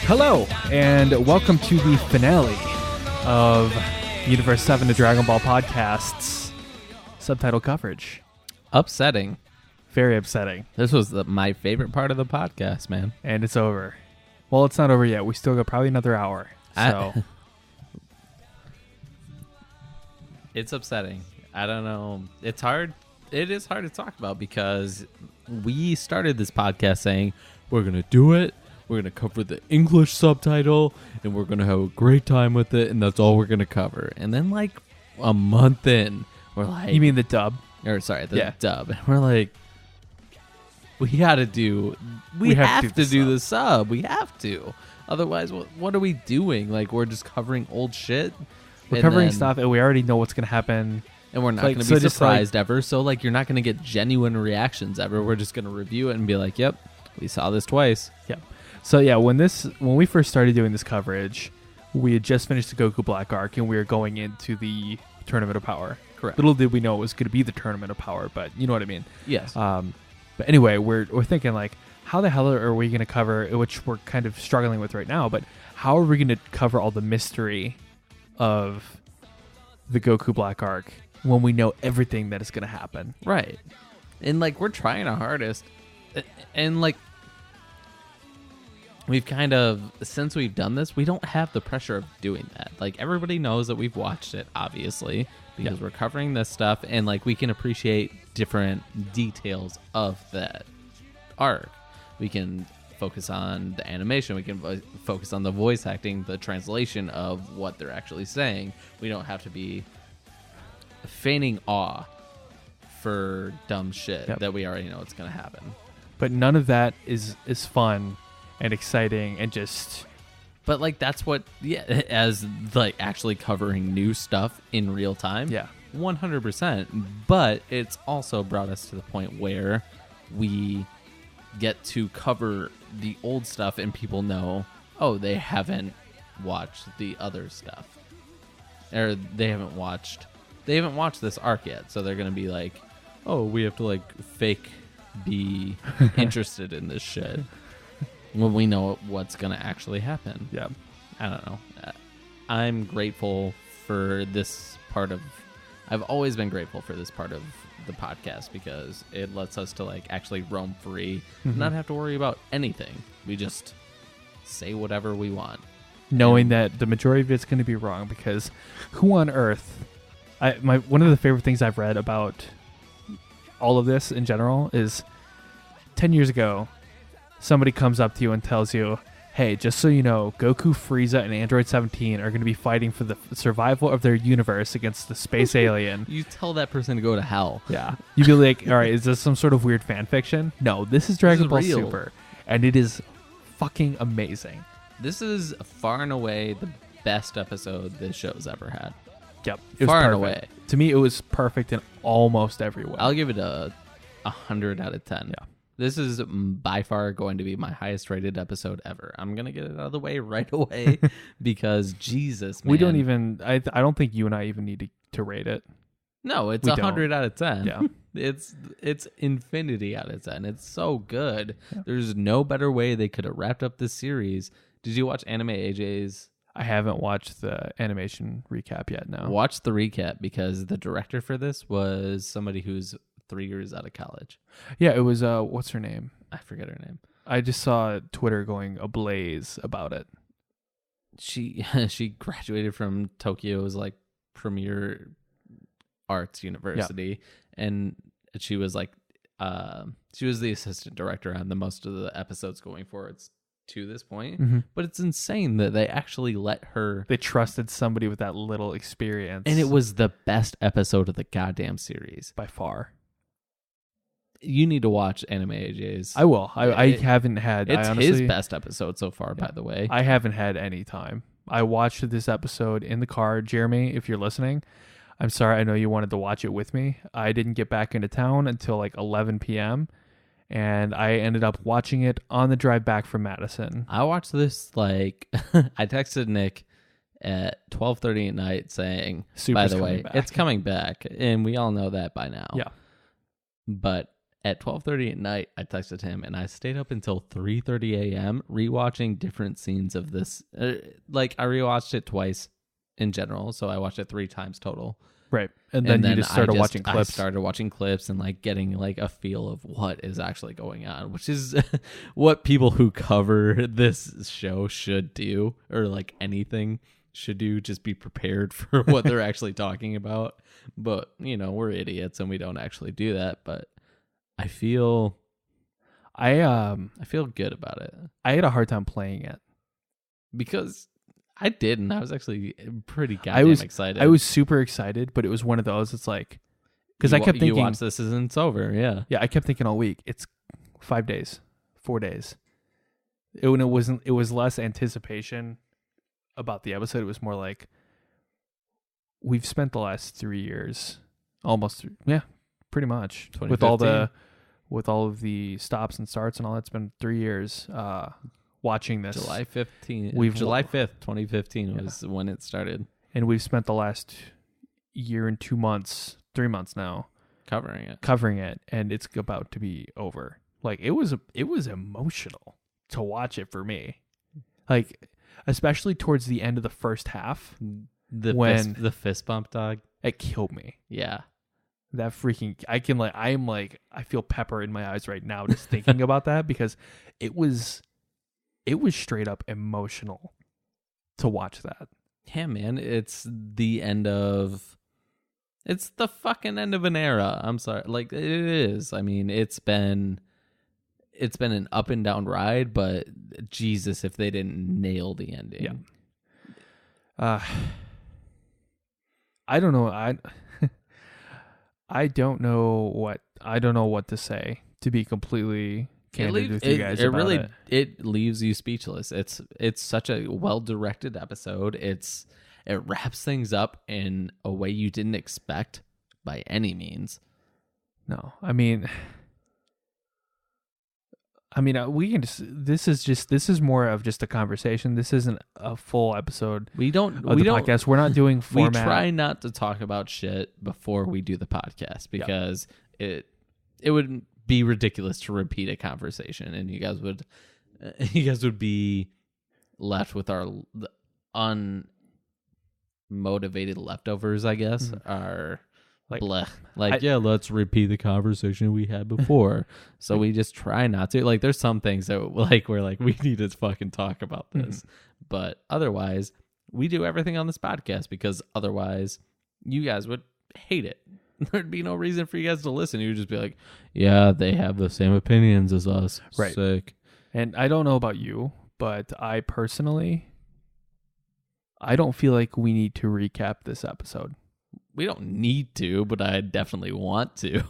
Hello, and welcome to the finale of Universe 7 to Dragon Ball Podcast's subtitle coverage. Upsetting. Very upsetting. This was my favorite part of the podcast, man. And it's over. Well, it's not over yet. We still got probably another hour. So It's upsetting. I don't know. It's hard. It is hard to talk about because we started this podcast saying we're going to do it. We're going to cover the English subtitle, and we're going to have a great time with it, and that's all we're going to cover. And then, like, a month in, we're like... You mean the dub? Or, sorry, the dub. And we're like, we got to do... We have to do the sub. We have to. Otherwise, what are we doing? Like, we're just covering old shit? We're covering stuff, and we already know what's going to happen. And we're not going to be surprised ever. So, like, you're not going to get genuine reactions ever. We're just going to review it and be like, yep, we saw this twice. Yep. So yeah, when we first started doing this coverage, we had just finished the Goku Black arc, and we were going into the Tournament of Power. Correct. Little did we know it was going to be the Tournament of Power, but you know what I mean. Yes. But anyway, we're thinking like, how the hell are we going to cover, which we're kind of struggling with right now, but how are we going to cover all the mystery of the Goku Black arc when we know everything that is going to happen? Right. And like, we're trying our hardest, and like, we've kind of, since we've done this, we don't have the pressure of doing that. Like, everybody knows that we've watched it, obviously, because we're covering this stuff, and like, we can appreciate different details of that arc. We can focus on the animation, we can focus on the voice acting, the translation of what they're actually saying. We don't have to be feigning awe for dumb shit that we already know it's going to happen. But none of that is fun and exciting and just... But like, that's what, as like actually covering new stuff in real time. Yeah. 100%. But it's also brought us to the point where we get to cover the old stuff and people know, oh, they haven't watched the other stuff. Or they haven't watched this arc yet. So they're going to be like, oh, we have to like fake be interested in this shit. When we know what's going to actually happen. Yeah. I don't know. I'm grateful for this part of... I've always been grateful for this part of the podcast because it lets us to like actually roam free and not have to worry about anything. We just say whatever we want. Knowing that the majority of it's going to be wrong, because who on earth... one of the favorite things I've read about all of this in general is 10 years ago, somebody comes up to you and tells you, hey, just so you know, Goku, Frieza, and Android 17 are going to be fighting for the survival of their universe against the space alien. You tell that person to go to hell. Yeah. You'd be like, all right, is this some sort of weird fan fiction? No, this is Dragon Ball real. Super, and it is fucking amazing. This is far and away the best episode this show's ever had. Yep. It was far perfect. and away. To me, it was perfect in almost every way. I'll give it a 100 out of 10. Yeah. This is by far going to be my highest rated episode ever. I'm going to get it out of the way right away because Jesus, man. We don't even, I don't think you and I even need to rate it. No, it's 100 out of 10. Yeah. It's infinity out of 10. It's so good. Yeah. There's no better way they could have wrapped up this series. Did you watch Anime AJ's? I haven't watched the animation recap yet, no. Watch the recap because the director for this was somebody who's 3 years out of college. Yeah, it was, what's her name? I forget her name. I just saw Twitter going ablaze about it. She graduated from Tokyo's like premier arts university, and she was like she was the assistant director on the most of the episodes going forwards to this point. But it's insane that they actually let her... They trusted somebody with that little experience. And it was the best episode of the goddamn series. By far. You need to watch Anime AJ's. I will. I haven't had... It's honestly, his best episode so far, by the way. I haven't had any time. I watched this episode in the car. Jeremy, if you're listening, I'm sorry. I know you wanted to watch it with me. I didn't get back into town until like 11 p.m., and I ended up watching it on the drive back from Madison. I watched this like... I texted Nick at 12:30 at night saying, Super's by the way, back. it's coming back. And we all know that by now. Yeah. But at 12:30 at night, I texted him, and I stayed up until 3:30 a.m. rewatching different scenes of this. Like, I rewatched it twice in general, so I watched it 3 times total. Right. And then you just started watching clips. I started watching clips and like getting like a feel of what is actually going on, which is what people who cover this show should do, or like anything should do. Just be prepared for what they're actually talking about. But, you know, we're idiots and we don't actually do that. But I feel good about it. I had a hard time playing it because I didn't. I was actually pretty goddamn excited. I was super excited, but it was one of those. It's like, because I kept thinking, you watch this and it's over. Yeah. Yeah. I kept thinking all week, it's 5 days, 4 days. It was less anticipation about the episode. It was more like, we've spent the last 3 years pretty much with all of the stops and starts and all. It's been 3 years watching this. July 5th, 2015 was when it started. And we've spent the last year and 2 months, 3 months now covering it, and it's about to be over. Like, it was emotional to watch it for me. Like, especially towards the end of the first half, the fist bump, dog, it killed me. Yeah. That freaking, I feel pepper in my eyes right now just thinking about that, because it was straight up emotional to watch that. Yeah, man, it's the fucking end of an era. I'm sorry. Like, it is. I mean, it's been an up and down ride, but Jesus, if they didn't nail the ending. Yeah. I don't know. I don't know what to say, to be completely candid with you guys. It leaves you speechless. It's such a well-directed episode. It wraps things up in a way you didn't expect by any means. No, I mean, we can just. This is more of just a conversation. This isn't a full episode. We don't podcast. We're not doing format. We try not to talk about shit before we do the podcast, because it would be ridiculous to repeat a conversation, and you guys would be left with our unmotivated leftovers, I guess. Are like, bleh. Like, let's repeat the conversation we had before. So we just try not to. Like, there's some things that we're like, we need to fucking talk about this. Mm-hmm. But otherwise, we do everything on this podcast, because otherwise you guys would hate it. There'd be no reason for you guys to listen. You would just be like, yeah, they have the same opinions as us. Right. Sick. And I don't know about you, but I personally, I don't feel like we need to recap this episode. We don't need to, but I definitely want to.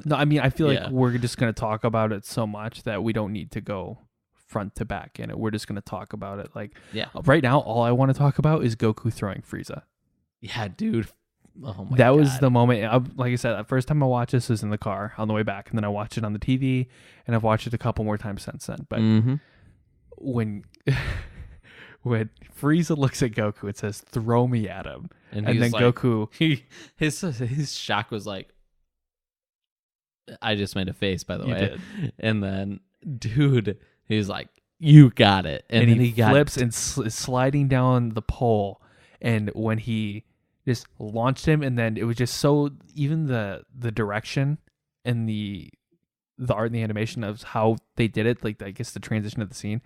No, I mean, I feel like we're just going to talk about it so much that we don't need to go front to back in it. We're just going to talk about it. Like, right now, all I want to talk about is Goku throwing Frieza. Yeah, dude. Oh my God. That was the moment. Like I said, the first time I watched this was in the car on the way back, and then I watched it on the TV, and I've watched it a couple more times since then. But when Frieza looks at Goku, it says, "Throw me at him," and then like, Goku, his shock was like, I just made a face, by the way, did. And then, dude, he's like, "You got it," and then he flips and is sliding down the pole, and when he just launched him, and then it was just so, even the direction and the art and the animation of how they did it, like I guess the transition of the scene,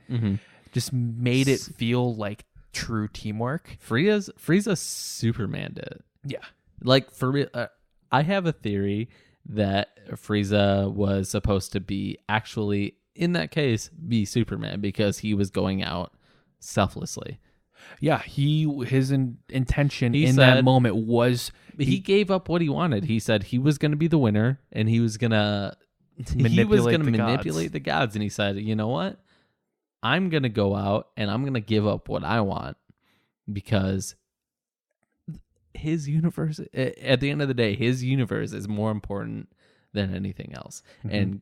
just made it feel like true teamwork. Frieza Superman did it. Yeah, like for real. I have a theory that Frieza was supposed to be actually, in that case, be Superman, because he was going out selflessly. Yeah, his intention in that moment was he gave up what he wanted. He said he was going to be the winner, and he was going to manipulate the gods. And he said, "You know what? I'm going to go out and I'm going to give up what I want, because his universe, at the end of the day, his universe is more important than anything else." And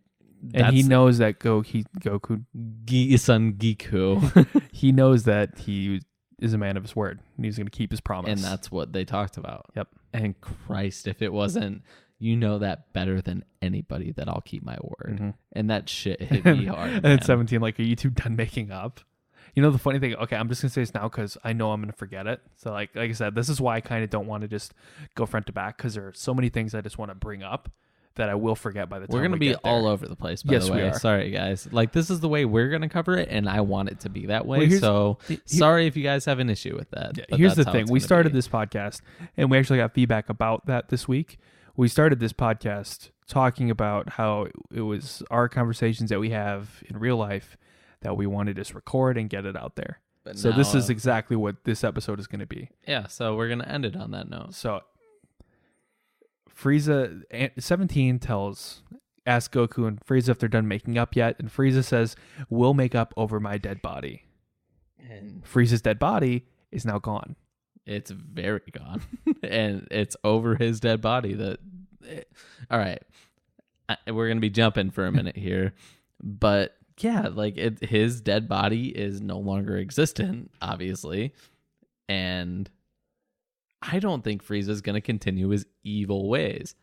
he knows that Goku, son Giku, he knows that he is a man of his word, and he's going to keep his promise. And that's what they talked about. Yep. And Christ, if it wasn't you know that better than anybody that I'll keep my word. Mm-hmm. And that shit hit me hard. And at 17, like, are you two done making up? You know, the funny thing, okay, I'm just going to say this now because I know I'm going to forget it. So, like I said, this is why I kind of don't want to just go front to back because there are so many things I just want to bring up that I will forget by the time we're going to be get there. all over the place, by the way. We are. Sorry, guys. Like, this is the way we're going to cover it, and I want it to be that way. So, sorry if you guys have an issue with that. Yeah, here's the thing. We started this podcast, and we actually got feedback about that this week. We started this podcast talking about how it was our conversations that we have in real life that we wanted to just record and get it out there. But so now, this is exactly what this episode is going to be. Yeah, so we're going to end it on that note. So Frieza, 17 asks Goku and Frieza if they're done making up yet. And Frieza says, we'll make up over my dead body. And Frieza's dead body is now gone. It's very gone. And it's over his dead body. All right. We're going to be jumping for a minute here. But yeah, like his dead body is no longer existent, obviously. And I don't think Frieza's going to continue his evil ways.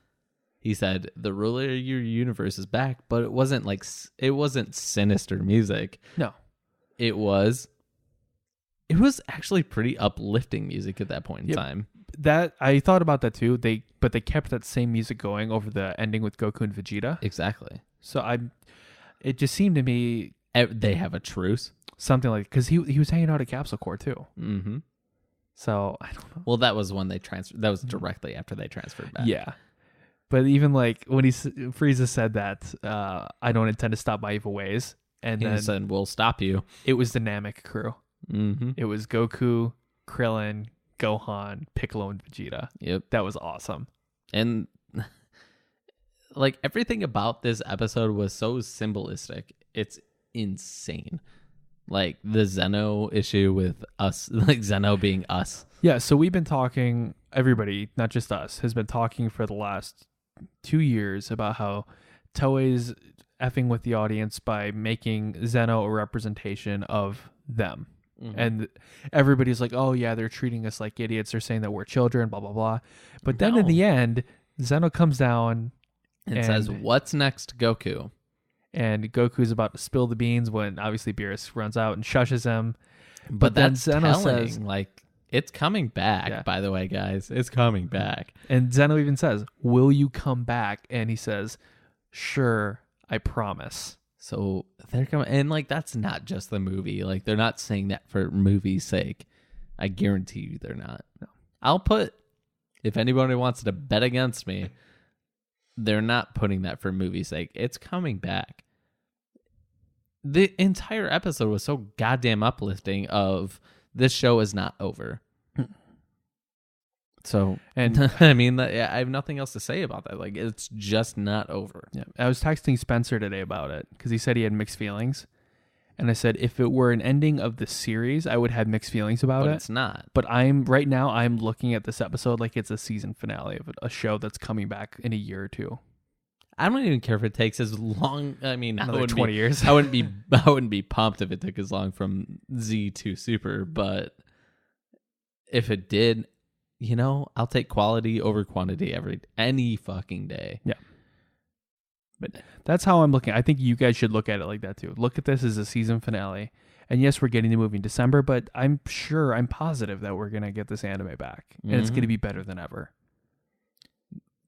He said, the ruler of your universe is back, but it wasn't sinister music. No. It was actually pretty uplifting music at that point in time. That I thought about that too. But they kept that same music going over the ending with Goku and Vegeta. Exactly. So it just seemed to me they have a truce, something like because he was hanging out at Capsule Corp too. Mm-hmm. So I don't know. Well, that was when they transferred. That was directly after they transferred back. Yeah, but even like when Frieza said that, I don't intend to stop my evil ways, and he then said, "We'll stop you." It was the Namek crew. Mm-hmm. It was Goku, Krillin, Gohan, Piccolo, and Vegeta. Yep, that was awesome. And like everything about this episode was so symbolistic. It's insane. Like the Zeno issue with us, like Zeno being us. Yeah, so we've been talking, everybody, not just us, has been talking for the last 2 years about how Toei's effing with the audience by making Zeno a representation of them. Mm-hmm. And everybody's like, oh yeah, they're treating us like idiots. They're saying that we're children, blah, blah, blah. But then in the end, Zeno comes down and says, what's next, Goku? And Goku's about to spill the beans when obviously Beerus runs out and shushes him. But then Zeno says, like, it's coming back, by the way, guys. It's coming back. And Zeno even says, will you come back? And he says, sure, I promise. So they're coming. And, like, that's not just the movie. Like, they're not saying that for movie's sake. I guarantee you they're not. No. I'll put, if anybody wants to bet against me, they're not putting that for movie's sake. It's coming back. The entire episode was so goddamn uplifting of this show is not over. So, and I mean, I have nothing else to say about that. Like, it's just not over. Yeah, I was texting Spencer today about it because he said he had mixed feelings. And I said, if it were an ending of the series, I would have mixed feelings about it. But it's not. But I'm looking at this episode like it's a season finale of a show that's coming back in a year or two. I don't even care if it takes as long. I mean, another 20 years. I wouldn't be pumped if it took as long from Z to Super, but if it did, I'll take quality over quantity any fucking day. Yeah. But that's how I'm looking. I think you guys should look at it like that too. Look at this as a season finale. And yes, we're getting the movie in December, but I'm positive that we're going to get this anime back. And it's going to be better than ever.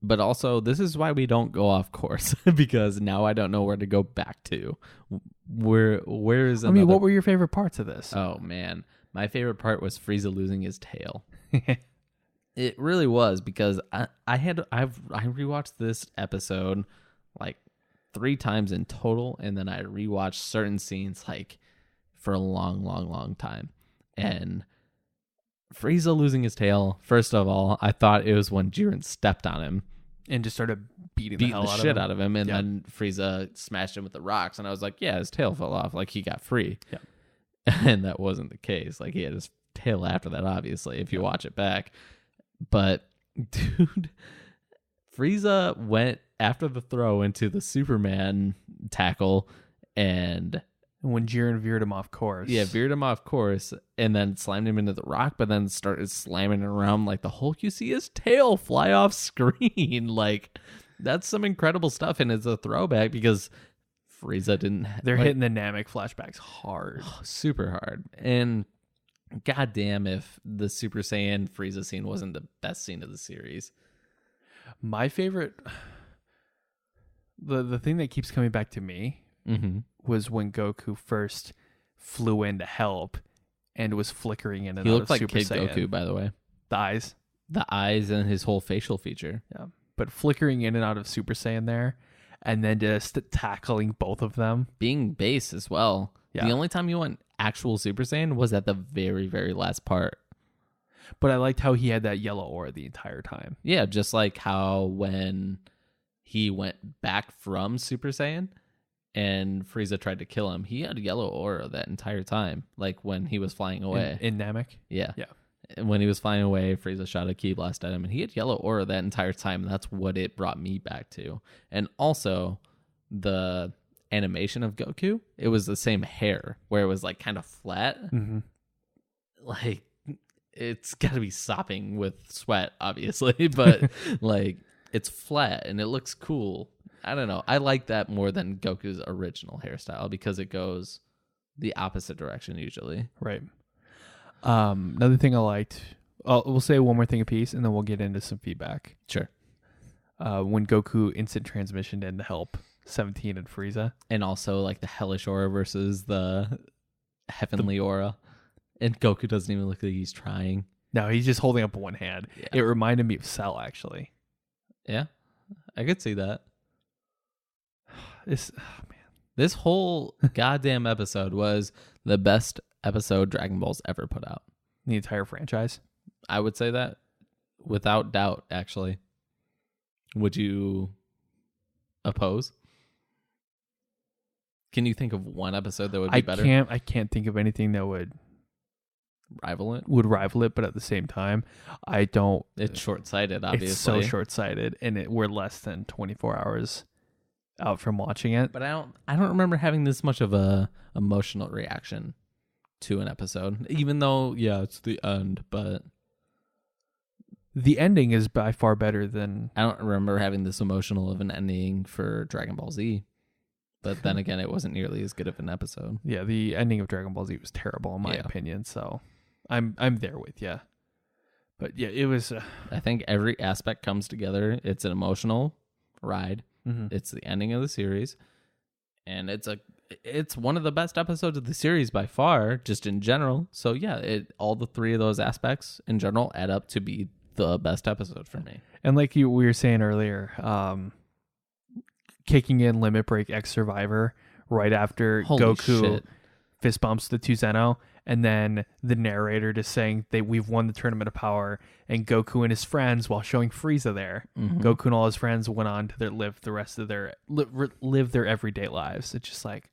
But also, this is why we don't go off course, because now I don't know where to go back to. Where is another... I mean, what were your favorite parts of this? Oh, man. My favorite part was Frieza losing his tail. It really was, because I rewatched this episode like 3 times in total, and then I rewatched certain scenes like for a long, long, long time. And Frieza losing his tail, first of all, I thought it was when Jiren stepped on him and just started beating the shit out of him, and then Frieza smashed him with the rocks, and I was like, yeah, his tail fell off, like he got free. Yeah. And that wasn't the case. Like, he had his tail after that, obviously, if you watch it back. But dude, Frieza went after the throw into the Superman tackle, and When Jiren veered him off course. Yeah, veered him off course and then slammed him into the rock, but then started slamming it around like the Hulk. You see his tail fly off screen. Like, that's some incredible stuff, and it's a throwback because Frieza didn't... They're hitting the Namek flashbacks hard. Super hard. And goddamn if the Super Saiyan Frieza scene wasn't the best scene of the series. My favorite... The thing that keeps coming back to me was when Goku first flew in to help and was flickering in and He out looked of like Super Kid Saiyan. Goku, by the way. The eyes. The eyes and his whole facial feature. Yeah. But flickering in and out of Super Saiyan there, and then just tackling both of them. Being base as well. Yeah. The only time you went actual Super Saiyan was at the very, very last part. But I liked how he had that yellow aura the entire time. Yeah, just like how when he went back from Super Saiyan and Frieza tried to kill him, he had a yellow aura that entire time, like when he was flying away. In Namek? Yeah. Yeah. And when he was flying away, Frieza shot a ki blast at him, and he had yellow aura that entire time. And that's what it brought me back to. And also, the animation of Goku, it was the same hair, where it was like kind of flat. Mm-hmm. Like, it's got to be sopping with sweat, obviously, but like, it's flat and it looks cool. I don't know. I like that more than Goku's original hairstyle because it goes the opposite direction usually. Right. Another thing I liked, we'll say one more thing apiece and then we'll get into some feedback. Sure. When Goku instant transmissioned in to help 17 and Frieza. And also like the hellish aura versus the heavenly aura. And Goku doesn't even look like he's trying. No, he's just holding up one hand. Yeah. It reminded me of Cell, actually. Yeah, I could see that. Man. This whole goddamn episode was the best episode Dragon Ball's ever put out. The entire franchise? I would say that without doubt, actually. Would you oppose? Can you think of one episode that would be better? I can't think of anything that would rival it, but at the same time, I don't. It's short-sighted, obviously. It's so short-sighted, and we're less than 24 hours out from watching it. But I don't remember having this much of a emotional reaction to an episode, even though it's the end, but the ending is by far better than... I don't remember having this emotional of an ending for Dragon Ball Z. But then again, it wasn't nearly as good of an episode. Yeah, the ending of Dragon Ball Z was terrible in my opinion, so I'm there with you. But yeah, it was... I think every aspect comes together. It's an emotional ride. Mm-hmm. It's the ending of the series. And it's one of the best episodes of the series by far, just in general. So yeah, all the three of those aspects in general add up to be the best episode for me. And like we were saying earlier, kicking in Limit Break X Survivor right after Holy Goku shit. fist bumps the two Zeno, and then the narrator just saying we've won the Tournament of Power, and Goku and his friends, while showing Frieza there, Goku and all his friends went on to live the rest of their live their everyday lives. It's just like,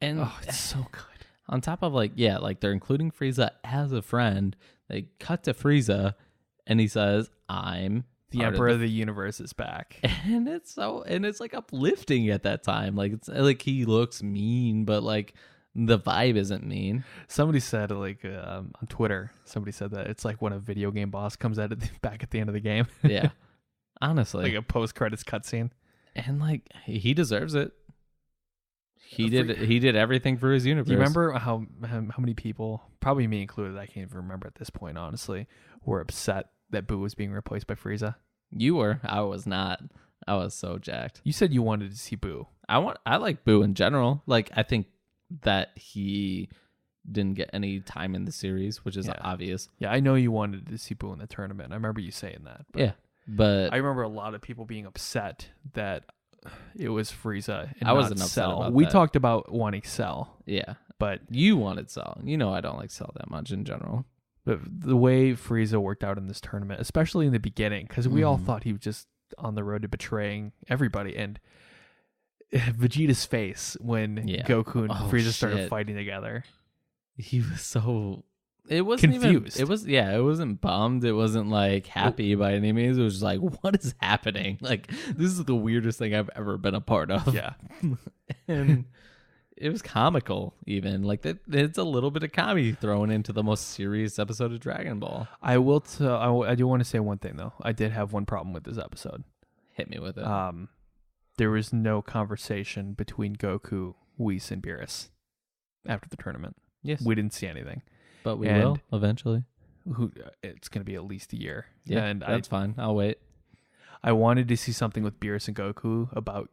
and it's so good. On top of like they're including Frieza as a friend. They cut to Frieza, and he says, "I'm." The Emperor of the Universe is back. And it's like uplifting at that time. Like it's like he looks mean, but like the vibe isn't mean. Somebody said on Twitter, somebody said that it's like when a video game boss comes out back at the end of the game. Yeah. Honestly. Like a post-credits cutscene. And like he deserves it. He did everything for his universe. Do you remember how many people, probably me included, I can't even remember at this point, honestly, were upset that Boo was being replaced by Frieza? You were. I was not. I was so jacked. You said you wanted to see Boo. I like Boo in general. Like I think that he didn't get any time in the series, which is obvious. Yeah, I know you wanted to see Boo in the tournament. I remember you saying that. But I remember a lot of people being upset that it was Frieza and I wasn't not upset Cell. about We that. talked about wanting Cell. Yeah. But You wanted Cell. You know I don't like Cell that much in general. But the way Frieza worked out in this tournament, especially in the beginning, because we all thought he was just on the road to betraying everybody. And Vegeta's face when Goku and Frieza started fighting together. He was so... It wasn't confused. Even... It wasn't bummed. It wasn't like happy by any means. It was just like, what is happening? Like, this is the weirdest thing I've ever been a part of. Yeah. And it was comical even. Like that, it's a little bit of comedy thrown into the most serious episode of Dragon Ball. I do want to say one thing though. I did have one problem with this episode. Hit me with it. There was no conversation between Goku, Whis, and Beerus after the tournament. Yes. We didn't see anything. But we will eventually. It's going to be at least a year. Yeah, and that's fine. I'll wait. I wanted to see something with Beerus and Goku about,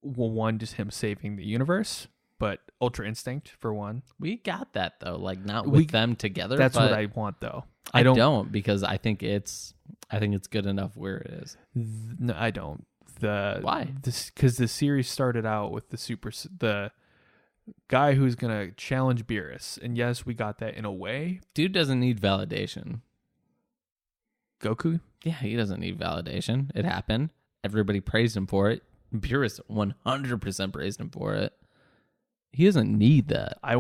well, one, just him saving the universe, but Ultra Instinct for one. We got that though, like not with them together. That's what I want though. I don't because I think it's good enough where it is. No, I don't. Why? Because the series started out with the guy who's gonna challenge Beerus, and yes, we got that in a way. Dude doesn't need validation. Goku? Yeah, he doesn't need validation. It happened. Everybody praised him for it. Beerus 100% praised him for it. He doesn't need that. I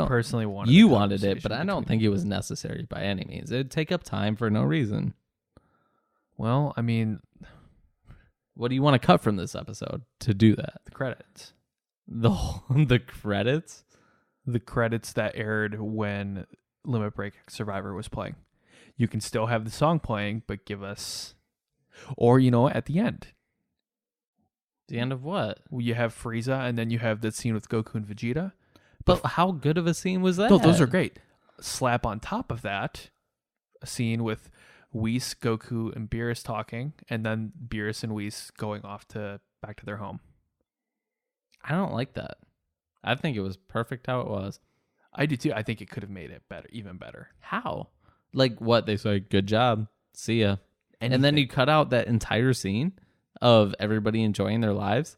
personally wanted. You wanted it, but I don't think it was necessary by any means. It'd take up time for no reason. Well, I mean, what do you want to cut from this episode to do that? The credits. The credits? The credits that aired when Limit Break Survivor was playing. You can still have the song playing, but give us, or at the end. The end of what? You have Frieza, and then you have that scene with Goku and Vegeta. But how good of a scene was that? No, those are great. Slap on top of that a scene with Whis, Goku, and Beerus talking, and then Beerus and Whis going off back to their home. I don't like that. I think it was perfect how it was. I do too. I think it could have made it better, even better. How? Like what? They say, good job. See ya. Anything. And then you cut out that entire scene of everybody enjoying their lives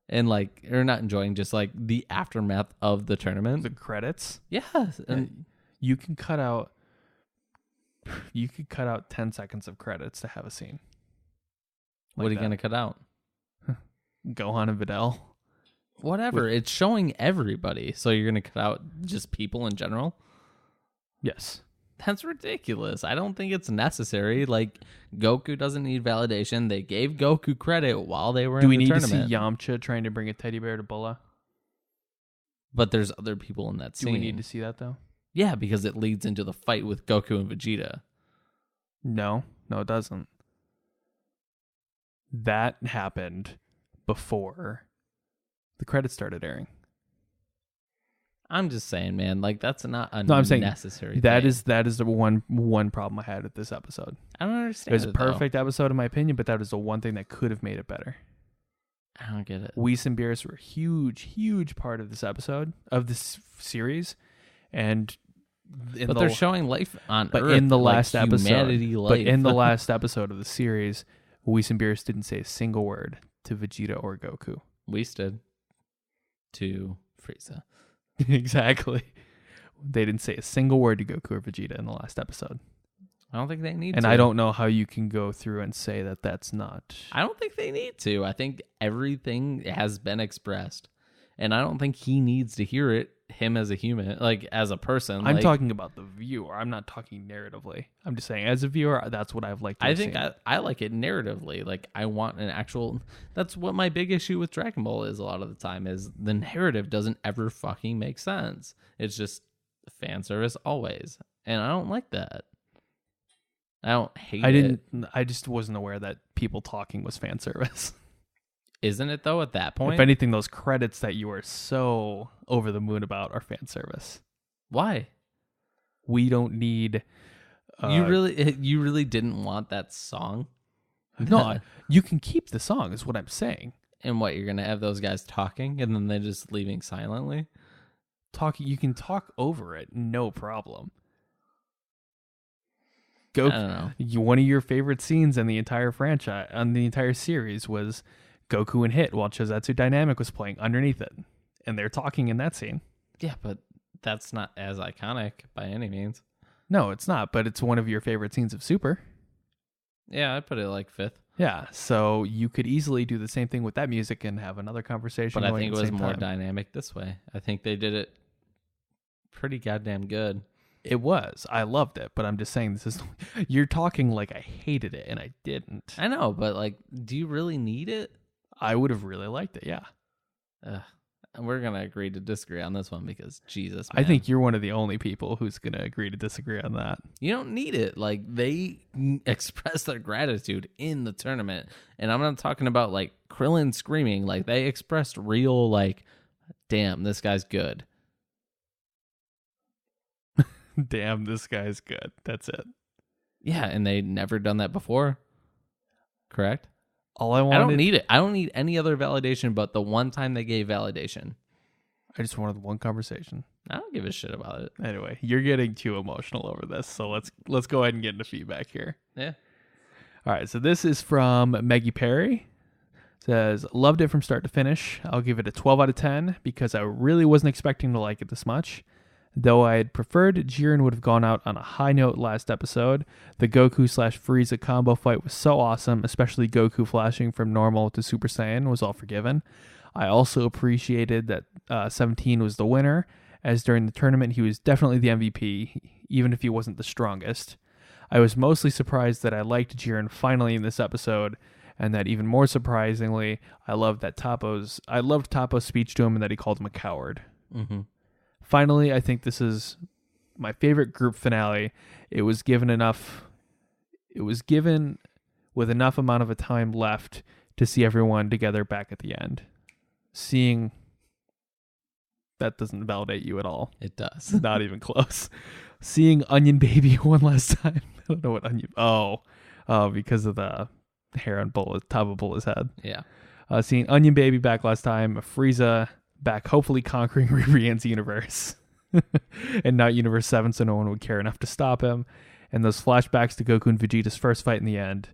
and or not enjoying, just like the aftermath of the tournament. The credits. Yes. And you can cut out 10 seconds of credits to have a scene. What are you going to cut out? Gohan and Videl. Whatever. It's showing everybody. So you're going to cut out just people in general? Yes. That's ridiculous. I don't think it's necessary. Like, Goku doesn't need validation. They gave Goku credit while they were in the tournament. Do we need to see Yamcha trying to bring a teddy bear to Bulla? But there's other people in that scene. Do we need to see that, though? Yeah, because it leads into the fight with Goku and Vegeta. No, it doesn't. That happened before the credits started airing. I'm just saying, man, like that's not a necessary that thing. That is the one problem I had with this episode. I don't understand. It was a perfect episode in my opinion, but that is the one thing that could have made it better. I don't get it. Whis and Beerus were a huge part of this episode, of this series, and they're showing life on Earth. But in the last episode, life. But in the last episode of the series, Whis and Beerus didn't say a single word to Vegeta or Goku. Whis did to Frieza. Exactly. They didn't say a single word to Goku or Vegeta in the last episode. I don't think they need to. And I don't know how you can go through and say that that's not. I don't think they need to. I think everything has been expressed. And I don't think he needs to hear it, him as a human, like as a person. I'm talking about the viewer. I'm not talking narratively. I'm just saying as a viewer, that's what I've liked to see. I like it narratively. Like I want an actual, that's what my big issue with Dragon Ball is a lot of the time, is the narrative doesn't ever fucking make sense. It's just fan service always. And I don't like that. I don't hate it. I just wasn't aware that people talking was fan service. Isn't it though at that point? If anything, those credits that you are so over the moon about are fan service. Why? We don't need. You really didn't want that song? No, you can keep the song, is what I'm saying. And what, you're gonna have those guys talking and then they're just leaving silently? You can talk over it, no problem. I don't know. One of your favorite scenes in the entire franchise, on the entire series, was Goku and Hit while Chozetsu Dynamic was playing underneath it. And they're talking in that scene. Yeah, but that's not as iconic by any means. No, it's not, but it's one of your favorite scenes of Super. Yeah, I'd put it like fifth. Yeah, so you could easily do the same thing with that music and have another conversation. But I think it was more dynamic this way. I think they did it pretty goddamn good. It was. I loved it, but I'm just saying you're talking like I hated it, and I didn't. I know, but like, do you really need it? I would have really liked it, yeah. we're gonna agree to disagree on this one because Jesus, man. I think you're one of the only people who's gonna agree to disagree on that. You don't need it. Like, they express their gratitude in the tournament, and I'm not talking about like Krillin screaming. Like, they expressed real, like, damn, this guy's good. Damn, this guy's good. That's it. Yeah, and they never done that before. Correct? All I wanted, I don't need it. I don't need any other validation but the one time they gave validation. I just wanted one conversation. I don't give a shit about it. Anyway, you're getting too emotional over this, so let's go ahead and get into feedback here. Yeah. All right, so this is from Maggie Perry. It says, loved it from start to finish. I'll give it a 12 out of 10 because I really wasn't expecting to like it this much. Though I had preferred Jiren would have gone out on a high note last episode, the Goku/Frieza combo fight was so awesome, especially Goku flashing from normal to Super Saiyan was all forgiven. I also appreciated that 17 was the winner, as during the tournament he was definitely the MVP, even if he wasn't the strongest. I was mostly surprised that I liked Jiren finally in this episode, and that even more surprisingly, I loved Toppo's speech to him and that he called him a coward. Mm-hmm. Finally, I think this is my favorite group finale. It was given with enough amount of a time left to see everyone together back at the end. Seeing that doesn't validate you at all. It does. Not even close. Seeing Onion Baby one last time. I don't know what Onion. Oh, because of the hair on top of Bulla's head. Yeah. Seeing Onion Baby back last time. Frieza back, hopefully conquering Rian's universe. And not Universe 7, so no one would care enough to stop him. And those flashbacks to Goku and Vegeta's first fight in the end.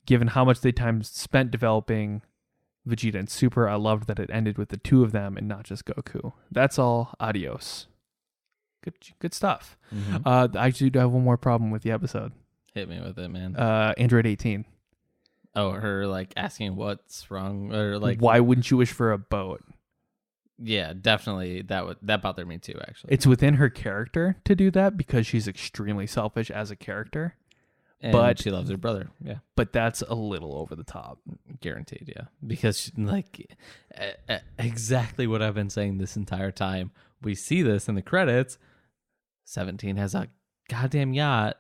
Given how much they time spent developing Vegeta and Super, I loved that it ended with the two of them and not just Goku. That's all. Adios. Good stuff. Mm-hmm. I actually do have one more problem with the episode. Hit me with it, man. Android 18. Oh, her like asking what's wrong, or like, why wouldn't you wish for a boat? Yeah, definitely. That bothered me too, actually. It's within her character to do that because she's extremely selfish as a character. And but she loves her brother. Yeah. But that's a little over the top. Guaranteed, yeah. Because exactly what I've been saying this entire time. We see this in the credits. 17 has a goddamn yacht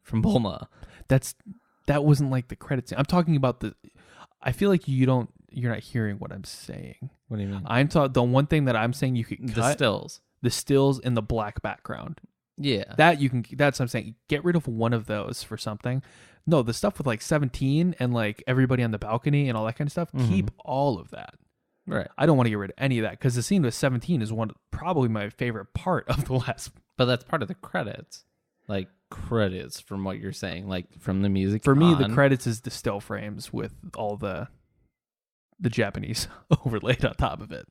from Bulma. That wasn't like the credits. I'm talking about I feel like you're not hearing what I'm saying. What do you mean? The one thing that I'm saying you could cut. The stills in the black background. Yeah. That's what I'm saying. Get rid of one of those for something. No, the stuff with like 17 and like everybody on the balcony and all that kind of stuff, keep all of that. Right. I don't want to get rid of any of that because the scene with 17 is probably my favorite part of the last. But that's part of the credits. Like credits from what you're saying, like from the music. For me, the credits is the still frames with all the Japanese overlaid on top of it.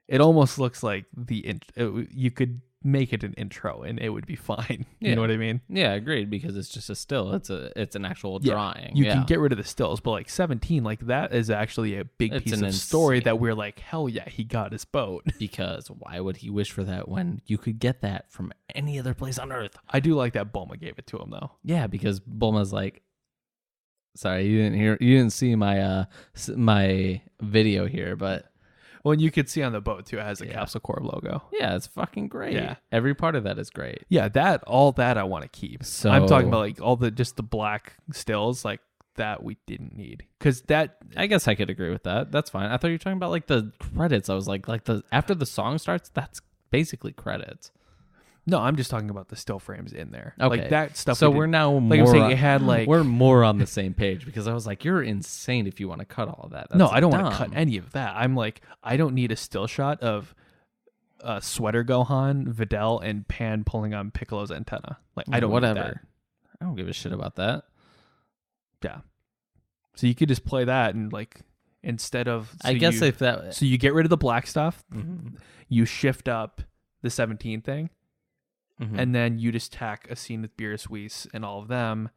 It almost looks like you could make it an intro and it would be fine. You know what I mean? Yeah, agreed, because it's just a still. It's an actual drawing. You can get rid of the stills, but like 17, like that is actually a big piece of story that we're like, hell yeah, he got his boat. Because why would he wish for that when you could get that from any other place on Earth? I do like that Bulma gave it to him though. Yeah, because Bulma's like, sorry, you didn't see my my video here, but well, and you could see on the boat too, it has the Capsule Corp logo. Yeah, it's fucking great. Yeah. Every part of that is great. Yeah, all that I want to keep. So I'm talking about like all just the black stills, like that we didn't need. Because that, I guess I could agree with that. That's fine. I thought you were talking about like the credits. I was like after the song starts, that's basically credits. No, I'm just talking about the still frames in there. Okay. Like that stuff. So we're now like more I'm saying, it had like we're more on the same page, because I was like, you're insane if you want to cut all of that. That's no, I don't want to cut any of that. I'm like, I don't need a still shot of Sweater Gohan, Videl, and Pan pulling on Piccolo's antenna. Like I don't need that. I don't give a shit about that. Yeah. So you could just play that and like instead of so you get rid of the black stuff, you shift up the 17 thing. And then you just tack a scene with Beerus, Whis, and all of them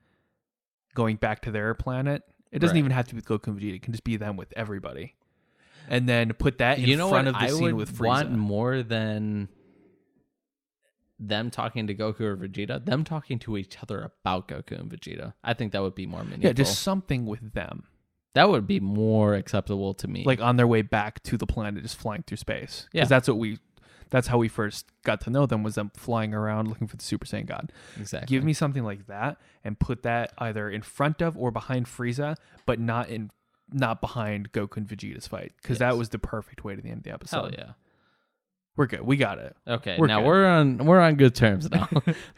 going back to their planet. It doesn't even have to be with Goku and Vegeta. It can just be them with everybody. And then put that in front of the scene with Frieza. I would want more than them talking to Goku or Vegeta, them talking to each other about Goku and Vegeta. I think that would be more meaningful. Yeah, just something with them. That would be more acceptable to me. Like on their way back to the planet, just flying through space. Yeah. Because that's how we first got to know them, was them flying around looking for the Super Saiyan God. Exactly. Give me something like that and put that either in front of or behind Frieza, but not behind Goku and Vegeta's fight. Because that was the perfect way to the end of the episode. Hell yeah. We're good. We got it. Okay, We're now good. we're on good terms now.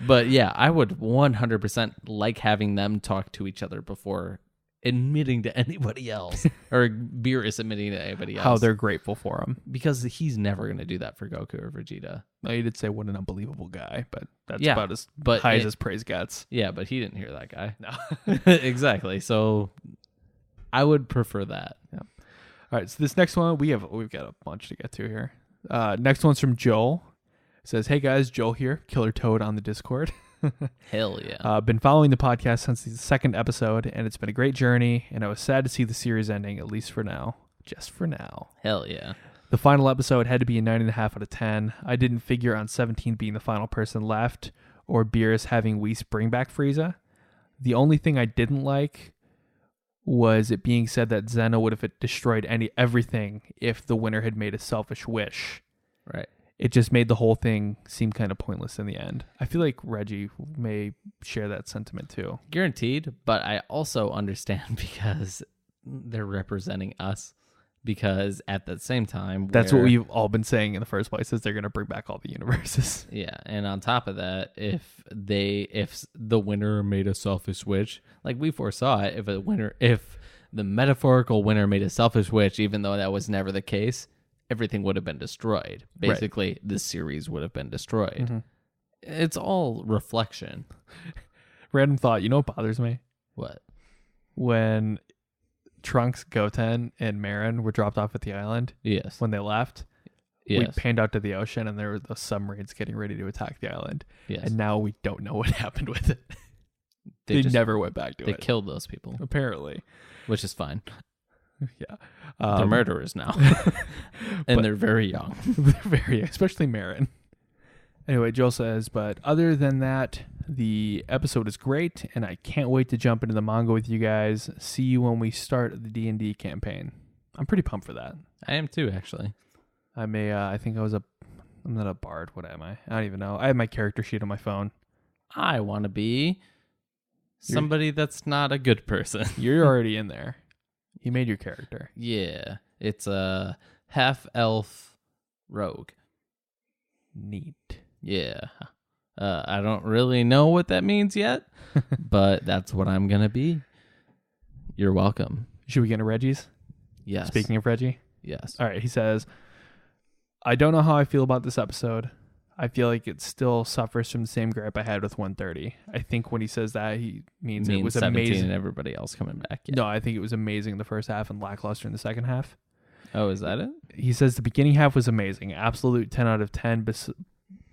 But yeah, I would 100% like having them talk to each other before admitting to anybody else, or Beerus admitting to anybody else. How they're grateful for him. Because he's never going to do that for Goku or Vegeta. No, you did say what an unbelievable guy, but that's Yeah, about as but high as his praise gets. Yeah, but he didn't hear that guy. No. Exactly. So I would prefer that. Yeah. All right. So this next one, we've got a bunch to get to here. Next one's from Joel. It says, "Hey guys, Joel here, Killer Toad on the Discord. Hell yeah. Been following the podcast since the second episode, and it's been a great journey, and I was sad to see the series ending, at least for now. Just for now. Hell yeah. The final episode had to be a 9.5 out of 10. I didn't figure on 17 being the final person left, or Beerus having Whis bring back Frieza. The only thing I didn't like was it being said that Zeno would have destroyed everything if the winner had made a selfish wish. Right. It just made the whole thing seem kind of pointless in the end. I feel like Reggie may share that sentiment too. Guaranteed, but I also understand because they're representing us. Because at the same time, that's what we've all been saying in the first place, is they're going to bring back all the universes. Yeah, and on top of that, if the winner made a selfish wish, like we foresaw it, if the metaphorical winner made a selfish wish, even though that was never the case, everything would have been destroyed. Basically, right. The series would have been destroyed. Mm-hmm. It's all reflection. Random thought. You know what bothers me? What? When Trunks, Goten, and Marin were dropped off at the island. Yes. When they left, yes. We panned out to the ocean, and there were the submarines getting ready to attack the island. Yes. And now we don't know what happened with it. They never went back to it. They killed those people. Apparently. Which is fine. Yeah. They're murderers now. And they're very young. They're very, especially Marin. Anyway, Joel says, but other than that, the episode is great, and I can't wait to jump into the manga with you guys. See you when we start the D&D campaign. I'm pretty pumped for that. I am too, actually. I'm not a bard. What am I? I don't even know. I have my character sheet on my phone. I want to be somebody that's not a good person. You're already in there. You made your character. Yeah. It's a half-elf rogue. Neat. Yeah. I don't really know what that means yet, but that's what I'm going to be. You're welcome. Should we get into Reggie's? Yes. Speaking of Reggie? Yes. All right. He says, I don't know how I feel about this episode. I feel like it still suffers from the same gripe I had with 130. I think when he says that, he means it was 17 amazing. And everybody else coming back. Yeah. No, I think it was amazing in the first half and lackluster in the second half. Oh, is that it? He says the beginning half was amazing. Absolute 10 out of 10,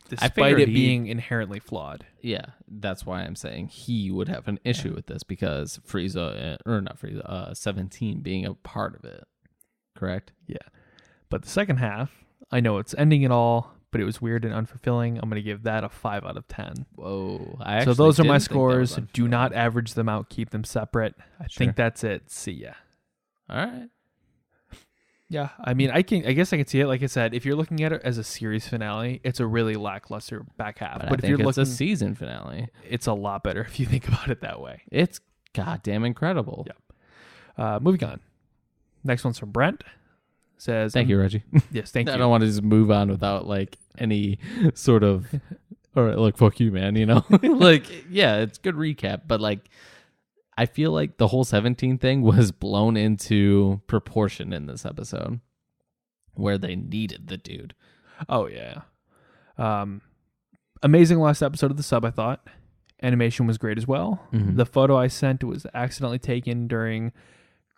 despite it being inherently flawed. Yeah, that's why I'm saying he would have an issue with this, because Frieza, or not Frieza, 17 being a part of it. Correct? Yeah. But the second half, I know it's ending it all, but it was weird and unfulfilling. I'm going to give that a 5 out of 10. Whoa. So those are my scores. Do not average them out. Keep them separate. I think that's it. See ya. All right. Yeah, I mean, I guess I can see it. Like I said, if you're looking at it as a series finale, it's a really lackluster back half. But if you're looking, a season finale, it's a lot better if you think about it that way. It's goddamn incredible. Yeah. Moving on. Next one's from Brent. Says, "Thank you, Reggie." Yes, thank you. I don't want to just move on without like any sort of, all right, like fuck you, man. You know, like yeah, it's good recap, but like, I feel like the whole 17 thing was blown into proportion in this episode, where they needed the dude. Oh yeah. Amazing last episode of the sub, I thought. Animation was great as well. Mm-hmm. The photo I sent was accidentally taken during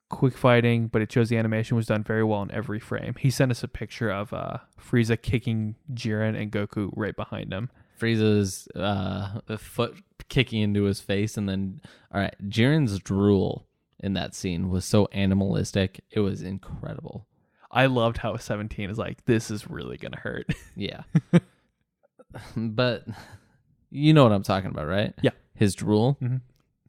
quick fighting, but it shows the animation was done very well in every frame. He sent us a picture of Frieza kicking Jiren and Goku right behind him. Frieza's foot kicking into his face, and then, all right, Jiren's drool in that scene was so animalistic. It was incredible. I loved how 17 is like, this is really going to hurt. Yeah. But you know what I'm talking about, right? Yeah. His drool. Mm-hmm.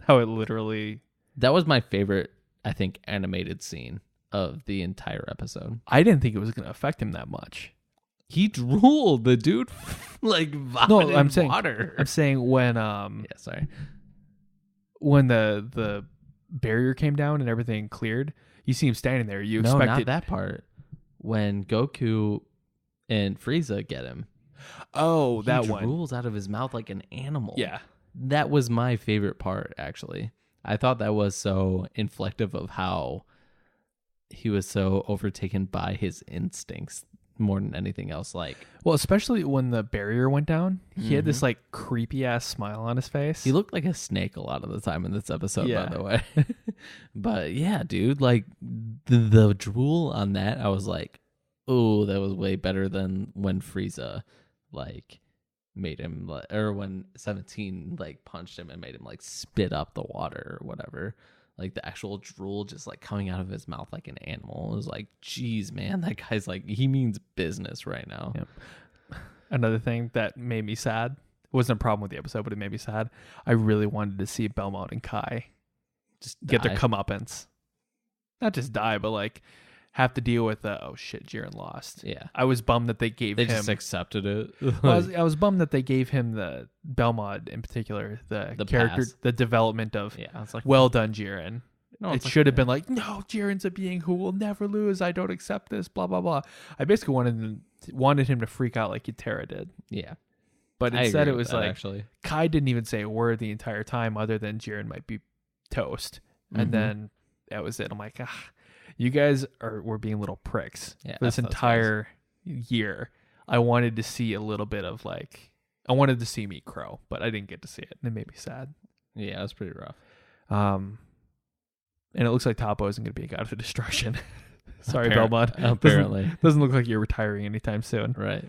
How it literally... That was my favorite I think, animated scene of the entire episode. I didn't think it was going to affect him that much. He drooled. The dude like vomited I'm saying water. I'm saying when when the barrier came down and everything cleared, you see him standing there. You No, expected not that part. When Goku and Frieza get him. Oh, that he one. drools out of his mouth like an animal. Yeah. That was my favorite part, actually. I thought that was so inflective of how he was so overtaken by his instincts more than anything else. Like, well, especially when the barrier went down, he had this like creepy ass smile on his face. he looked like a snake a lot of the time in this episode, Yeah. by the way. But yeah, dude, like the drool on that, I was like, oh, that was way better than when Frieza like made him, or when 17 like punched him and made him like spit up the water or whatever. Like the actual drool just like coming out of his mouth like an animal. It was like, geez, man, that guy's like, he means business right now. Yep. Another thing that made me sad, it wasn't a problem with the episode, but it made me sad. I really wanted to see Belmont and Kai Just get die. their comeuppance. Not just die, but like have to deal with oh shit, Jiren lost. Yeah. I was bummed that they gave They him. just accepted it. Well, I was bummed that they gave him the Belmont in particular, the character, pass. the development of Yeah, I was like, well done, Jiren. no, It it's like, should have been like, no, Jiren's a being who will never lose. I don't accept this. Blah blah blah. I basically wanted him to freak out like Utera did, yeah. but I instead agree it with was that, like actually. Kai didn't even say a word the entire time, other than Jiren might be toast, and Mhm. then that was it. I'm like, you guys were being little pricks Yeah, for this F those entire year. I wanted to see a little bit of like, I wanted to see Meet Crow, but I didn't get to see it, and it made me sad. Yeah, it was pretty rough. And it looks like Toppo isn't going to be a god of destruction. Sorry, Appar- Belmont. apparently. Doesn't look like you're retiring anytime soon. Right.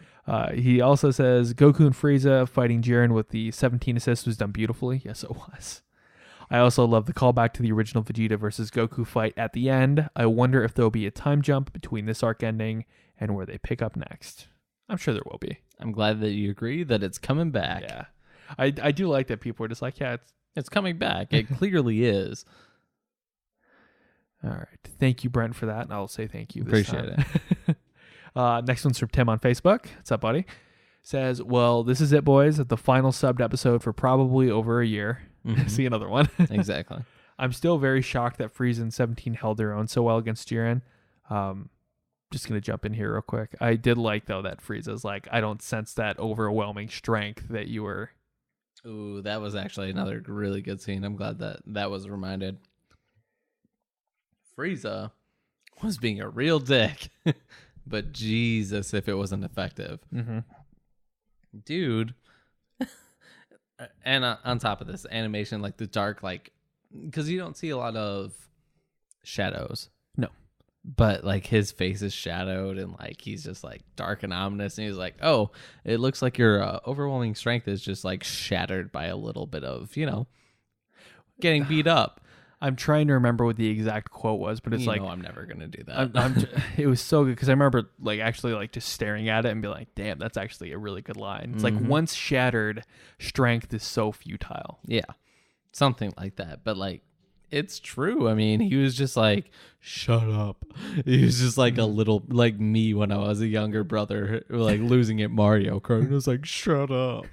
He also says Goku and Frieza fighting Jiren with the 17 assists was done beautifully. Yes, it was. I also love the callback to the original Vegeta versus Goku fight at the end. I wonder if there'll be a time jump between this arc ending and where they pick up next. I'm sure there will be. I'm glad that you agree that it's coming back. Yeah. I do like that people are just like, yeah, It's coming back. It clearly is. all right. Thank you, Brent, for that. And I'll say thank you. Appreciate it. Next one's from Tim on Facebook. What's up, buddy? Says, well, this is it, boys. The final subbed episode for probably over a year. Mhm. See another one. Exactly. I'm still very shocked that Frieza and 17 held their own so well against Jiren. Just going to jump in here real quick. I did like, though, that Frieza's like, I don't sense that overwhelming strength that you were. Ooh, that was actually another really good scene. I'm glad that that was reminded. Frieza was being a real dick, but Jesus, if it wasn't effective. Mm-hmm. Dude. And on top of this, animation, like the dark, like, because you don't see a lot of shadows. No. But like his face is shadowed and like he's just like dark and ominous. And he's like, oh, it looks like your overwhelming strength is just like shattered by a little bit of, getting beat up. I'm trying to remember what the exact quote was, but it's like, I'm never going to do that. it was so good because I remember like actually like just staring at it and be like, damn, that's actually a really good line. It's like once shattered, strength is so futile. Yeah, something like that. But like, it's true. I mean, he was just like, shut up. He was just like a little, like me when I was a younger brother, like losing at Mario Kart. And I was like, shut up.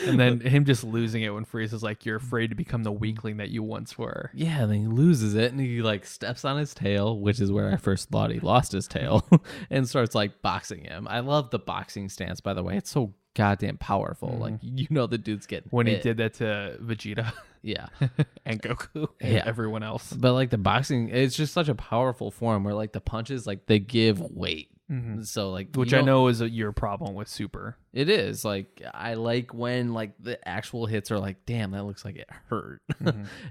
And then him just losing it when Frieza's like, you're afraid to become the weakling that you once were. Yeah, and then he loses it and he like steps on his tail, which is where I first thought he lost his tail, and starts like boxing him. I love the boxing stance, by the way. It's so goddamn powerful. Like, the dude's getting When hit. he did that to Vegeta Yeah. and Goku and Yeah. everyone else. But like the boxing, it's just such a powerful form where like the punches, like they give weight. So like, Which I know is your problem with Super. it is like, I like when like the actual hits are like, damn, that looks like it hurt.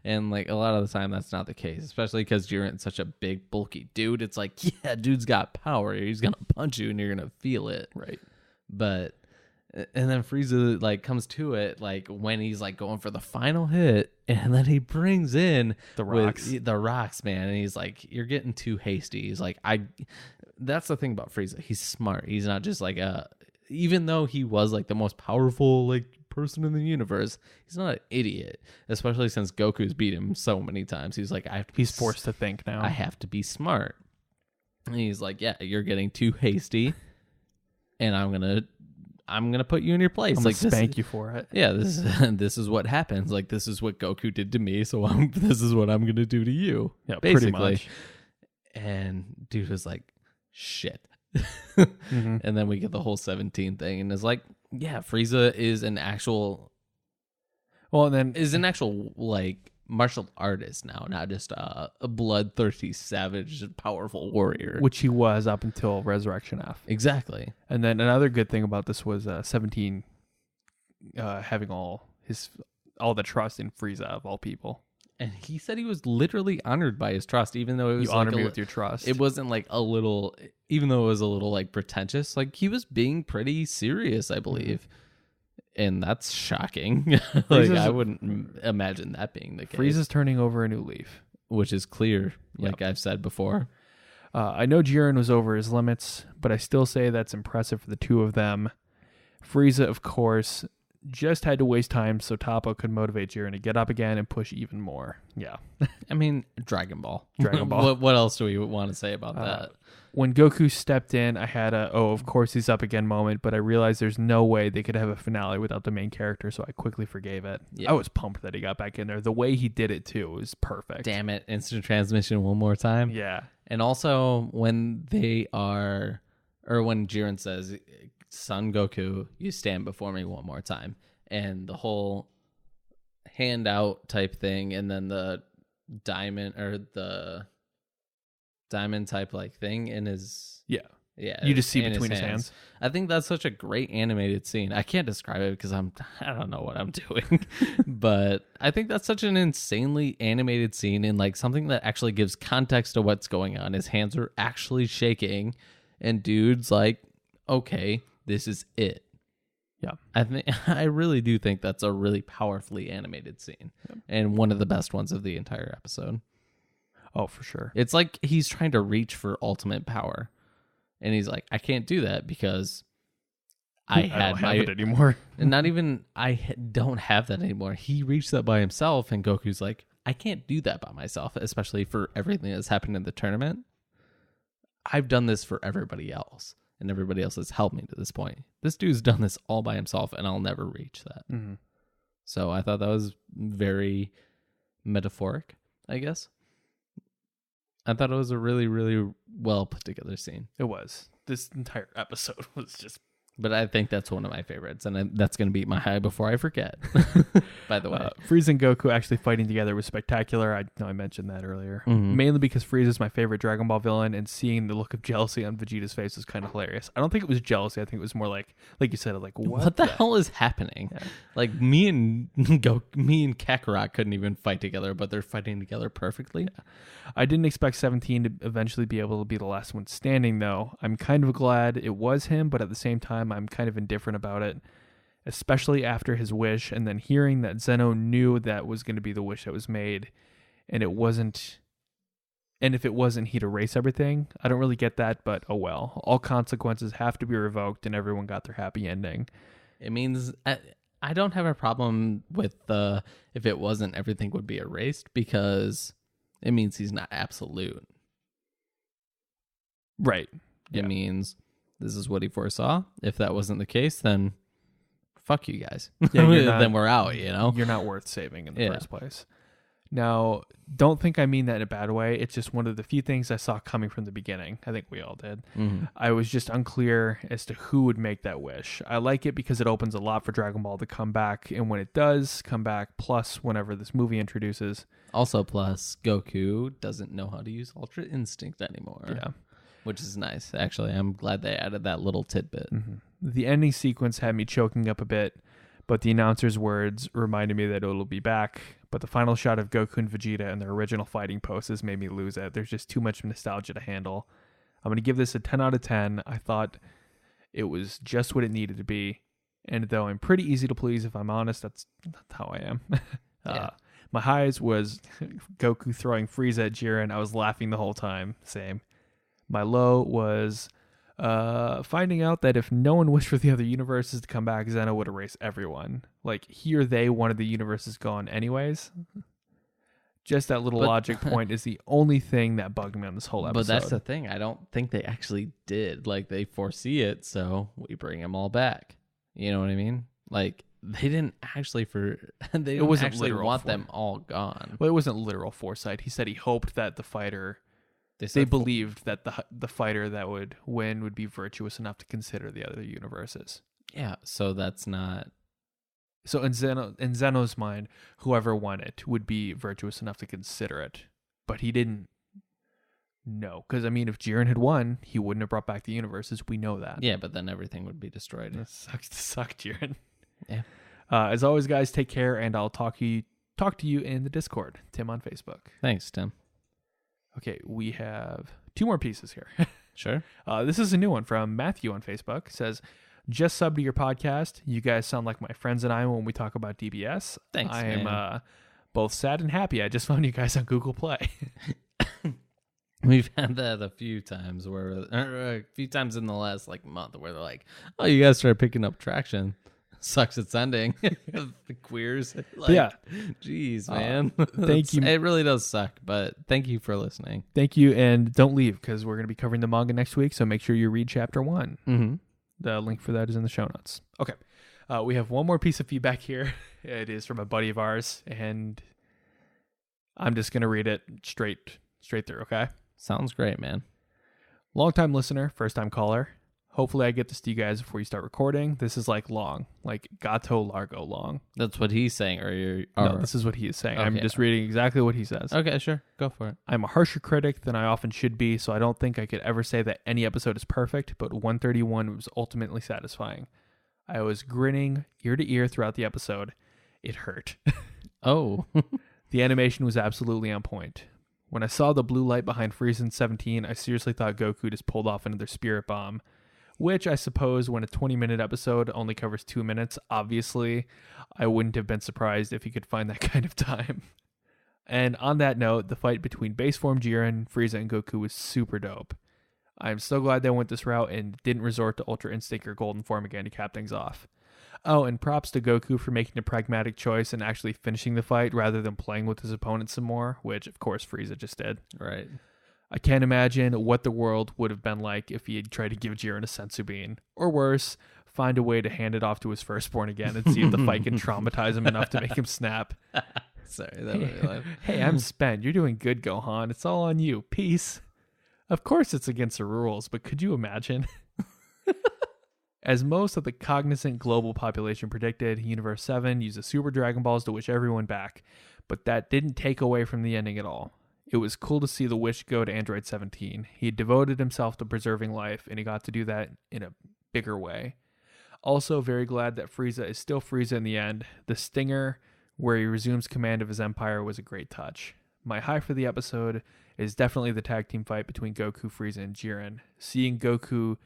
And like a lot of the time that's not the case, especially because you're in such a big bulky dude. It's like, yeah, dude's got power. He's gonna punch you and you're gonna feel it. Right. But and then Frieza like comes to it like when he's like going for the final hit, and then he brings in The rocks. the rocks, man, and he's like, you're getting too hasty. He's like, that's the thing about Frieza. He's smart. He's not just like even though he was like the most powerful like person in the universe. He's not an idiot, especially since Goku's beat him so many times. He's like, he's forced to think now. I have to be smart. And he's like, yeah, you're getting too hasty, and I'm gonna put you in your place. I'm like gonna spank you for it. Yeah, this is what happens. Like, this is what Goku did to me, so this is what I'm gonna do to you. Yeah, basically. pretty much. And dude was like, shit. Mm-hmm. And then we get the whole 17 thing, and it's like, yeah, Frieza is an actual like martial artist now, not just a bloodthirsty savage powerful warrior, which he was up until Resurrection F. Exactly. And then another good thing about this was 17 having all the trust in Frieza of all people. And he said he was literally honored by his trust, even though it was you honor me with your trust. It wasn't like a little, even though it was a little like pretentious, like he was being pretty serious, I believe. And that's shocking. Like, I wouldn't imagine that being the case. Frieza's turning over a new leaf, which is clear, like I've said before. I know Jiren was over his limits, but I still say that's impressive for the two of them. Frieza, of course, just had to waste time so Toppo could motivate Jiren to get up again and push even more. Yeah. I mean, Dragon Ball. Dragon Ball. What else do we want to say about that? When Goku stepped in, I had of course he's up again moment, but I realized there's no way they could have a finale without the main character, so I quickly forgave it. Yeah. I was pumped that he got back in there. The way he did it, too, was perfect. Damn it. Instant transmission one more time. Yeah. And also, when when Jiren says, Son Goku, you stand before me one more time. And the whole handout type thing, and then the diamond type like thing in his you just see between his hands. I think that's such a great animated scene. I can't describe it because I don't know what I'm doing. But I think that's such an insanely animated scene, and like something that actually gives context to what's going on. His hands are actually shaking, and dude's like, okay, this is it. Yeah, I really do think that's a really powerfully animated scene, and one of the best ones of the entire episode. Oh, for sure. It's like he's trying to reach for ultimate power, and he's like, I can't do that because I don't have it anymore. And not even don't have that anymore. He reached that by himself, and Goku's like, I can't do that by myself, especially for everything that's happened in the tournament. I've done this for everybody else, and everybody else has helped me to this point. This dude's done this all by himself, and I'll never reach that. Mm-hmm. So I thought that was very metaphoric, I guess. I thought it was a really, really well put together scene. It was. This entire episode was just... But I think that's one of my favorites, and that's going to beat my high before I forget. By the way, Frieza and Goku actually fighting together was spectacular. I know I mentioned that earlier. Mm-hmm. Mainly because Frieza is my favorite Dragon Ball villain, and seeing the look of jealousy on Vegeta's face was kind of hilarious. I don't think it was jealousy. I think it was more like you said, like what the hell is happening? Yeah. Like me and Kakarot couldn't even fight together, but they're fighting together perfectly. Yeah. I didn't expect 17 to eventually be able to be the last one standing, though. I'm kind of glad it was him, but at the same time, I'm kind of indifferent about it, especially after his wish, and then hearing that Zeno knew that was going to be the wish that was made, and it wasn't, and if it wasn't, he'd erase everything. I don't really get that, but oh well. All consequences have to be revoked, and everyone got their happy ending. It means I don't have a problem with if it wasn't, everything would be erased, because it means he's not absolute. Right. It means this is what he foresaw. If that wasn't the case, then fuck you guys. Yeah, then we're out, you know? You're not worth saving in the first place. Now, don't think I mean that in a bad way. It's just one of the few things I saw coming from the beginning. I think we all did. Mm-hmm. I was just unclear as to who would make that wish. I like it because it opens a lot for Dragon Ball to come back, and when it does come back, plus whenever this movie introduces. Also, plus Goku doesn't know how to use Ultra Instinct anymore. Yeah. Which is nice, actually. I'm glad they added that little tidbit. Mm-hmm. The ending sequence had me choking up a bit, but the announcer's words reminded me that it'll be back. But the final shot of Goku and Vegeta and their original fighting poses made me lose it. There's just too much nostalgia to handle. I'm going to give this a 10 out of 10. I thought it was just what it needed to be. And though I'm pretty easy to please, if I'm honest, that's how I am. My highs was Goku throwing Frieza at Jiren. I was laughing the whole time. Same. My low was Finding out that if no one wished for the other universes to come back, Zeno would erase everyone. Like, he or they wanted the universes gone anyways. Just that little logic point is the only thing that bugged me on this whole episode. But that's the thing. I don't think they actually did. Like, they foresee it, so we bring them all back. You know what I mean? Like, they didn't actually want them all gone. Well, it wasn't literal foresight. He said he hoped that the fighter... They believed that the fighter that would win would be virtuous enough to consider the other universes. Yeah, so that's not... So in Zeno's mind, whoever won it would be virtuous enough to consider it. But he didn't know. Because, I mean, if Jiren had won, he wouldn't have brought back the universes. We know that. Yeah, but then everything would be destroyed. It sucks to suck, Jiren. Yeah. As always, guys, take care, and I'll talk to you in the Discord. Tim on Facebook. Thanks, Tim. Okay, we have 2 more pieces here. Sure. This is a new one from Matthew on Facebook. It says, just sub to your podcast. You guys sound like my friends and I when we talk about DBS. Thanks, I man. am both sad and happy. I just found you guys on Google Play. We've had that a few times a few times in the last month where they're like, oh, you guys started picking up traction. Sucks it's ending. The queers. Yeah. Jeez, man. Thank you. It really does suck, but thank you for listening. Thank you, and don't leave because we're going to be covering the manga next week, so make sure you read chapter 1. Mm-hmm. The link for that is in the show notes. Okay. We have one more piece of feedback here. It is from a buddy of ours, and I'm just going to read it straight through, okay? Sounds great, man. Long-time listener, first-time caller. Hopefully I get this to you guys before you start recording. This is long, like gato largo long. That's what he's saying. No, this is what he is saying. Okay. I'm just reading exactly what he says. Okay, sure. Go for it. I'm a harsher critic than I often should be, so I don't think I could ever say that any episode is perfect, but 131 was ultimately satisfying. I was grinning ear to ear throughout the episode. It hurt. Oh. The animation was absolutely on point. When I saw the blue light behind Frieza in 17, I seriously thought Goku just pulled off another spirit bomb. Which I suppose when a 20-minute episode only covers 2 minutes, obviously, I wouldn't have been surprised if he could find that kind of time. And on that note, the fight between base form Jiren, Frieza, and Goku was super dope. I'm so glad they went this route and didn't resort to Ultra Instinct or Golden Form again to cap things off. Oh, and props to Goku for making a pragmatic choice and actually finishing the fight rather than playing with his opponent some more, which of course Frieza just did. Right. I can't imagine what the world would have been like if he had tried to give Jiren a senzu bean. Or worse, find a way to hand it off to his firstborn again and see if the fight can traumatize him enough to make him snap. Sorry, that made me laugh. Hey, I'm spent. You're doing good, Gohan. It's all on you. Peace. Of course it's against the rules, but could you imagine? As most of the cognizant global population predicted, Universe 7 uses Super Dragon Balls to wish everyone back, but that didn't take away from the ending at all. It was cool to see the wish go to Android 17. He devoted himself to preserving life, and he got to do that in a bigger way. Also, very glad that Frieza is still Frieza in the end. The stinger, where he resumes command of his empire, was a great touch. My high for the episode is definitely the tag team fight between Goku, Frieza, and Jiren. Seeing Goku